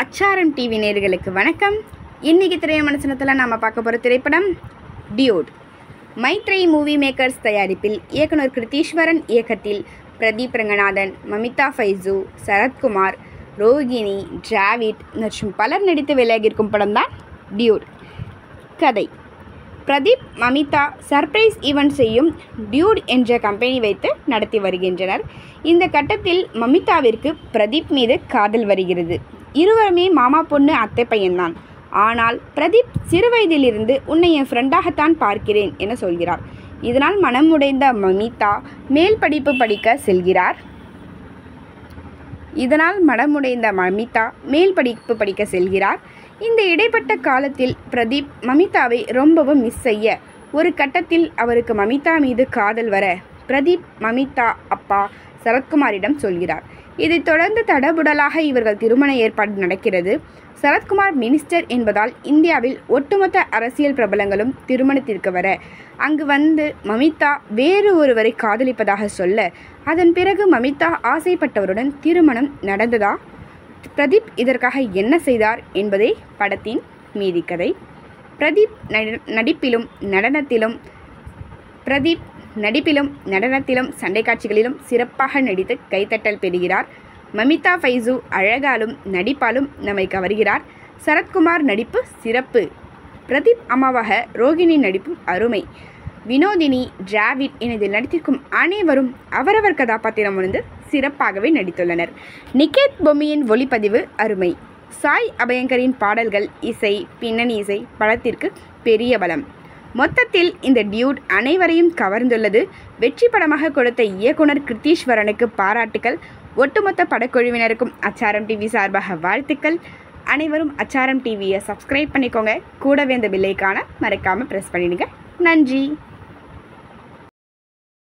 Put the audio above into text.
அச்சாரம் டிவி நேயர்களுக்கு வணக்கம். இன்னைக்கு திரைய மனசனத்தில் நாம் பார்க்க போகிற திரைப்படம் டியூட். மைத்ரேயி மூவி மேக்கர்ஸ் தயாரிப்பில் இயக்குனர் கிருத்தீஸ்வரன் இயக்கத்தில் பிரதீப் ரங்கநாதன், மமிதா ஃபைசு, சரத்குமார், ரோகிணி, டிராவிட் மற்றும் பலர் நடித்து வெளியாகியிருக்கும் படம் தான் டியூட். கதை: பிரதீப், மமிதா சர்ப்ரைஸ் ஈவெண்ட் செய்யும் டியூட் என்ற கம்பெனி வைத்து நடத்தி வருகின்றனர். இந்த கட்டத்தில் மமிதாவிற்கு பிரதீப் மீது காதல் வருகிறது. இருவருமே மாமா பொண்ணு அத்தை பையன்தான். ஆனால் பிரதீப் சிறுவயதிலிருந்து உன்னை என் ஃப்ரெண்டாகத்தான் பார்க்கிறேன் என சொல்கிறார். இதனால் மனமுடைந்த மமிதா மேல் படிப்பு படிக்க செல்கிறார். இந்த இடைப்பட்ட காலத்தில் பிரதீப் மமிதாவை ரொம்பவும் மிஸ் செய்ய, ஒரு கட்டத்தில் அவருக்கு மமிதா மீது காதல் வர பிரதீப் மமிதா அப்பா சரத்குமாரிடம் சொல்கிறார். இதைத் தொடர்ந்து தடபுடலாக இவர்கள் திருமண ஏற்பாடு நடக்கிறது. சரத்குமார் மினிஸ்டர் என்பதால் இந்தியாவில் ஒட்டுமொத்த அரசியல் பிரபலங்களும் திருமணத்திற்கு வர, அங்கு வந்து மமிதா வேறு ஒருவரை காதலிப்பதாக சொல்ல, அதன் பிறகு மமிதா ஆசைப்பட்டவருடன் திருமணம் நடந்ததா? பிரதீப் இதற்காக என்ன செய்தார் என்பதே படத்தின் மீதி கதை. பிரதீப் நடிப்பிலும் சண்டை காட்சிகளிலும் சிறப்பாக நடித்து கைத்தட்டல் பெறுகிறார். மமிதா ஃபைசு அழகாலும் நடிப்பாலும் நம்மை கவர்கிறார். சரத்குமார் நடிப்பு சிறப்பு. பிரதீப் அம்மாவாக ரோகிணி நடிப்பும் அருமை. வினோதினி, டிராவிட் என இதில் நடித்திருக்கும் அனைவரும் அவரவர் கதாபாத்திரம் உணர்ந்து சிறப்பாகவே நடித்துள்ளனர். நிகேத் பொம்மியின் ஒளிப்பதிவு அருமை. சாய் அபயங்கரின் பாடல்கள், இசை, பின்னணி இசை படத்திற்கு பெரிய பலம். மொத்தத்தில் இந்த டியூட் அனைவரையும் கவர்ந்துள்ளது. வெற்றி படமாக கொடுத்த இயக்குனர் கிருத்தீஸ்வரனுக்கு பாராட்டுக்கள். ஒட்டுமொத்த படக்குழுவினருக்கும் அச்சாரம் டிவி சார்பாக வாழ்த்துக்கள். அனைவரும் அச்சாரம் டிவியை சப்ஸ்கிரைப் பண்ணிக்கோங்க. கூடவே அந்த பெல் ஐகானை மறக்காமல் ப்ரெஸ் பண்ணிடுங்க. நன்றி.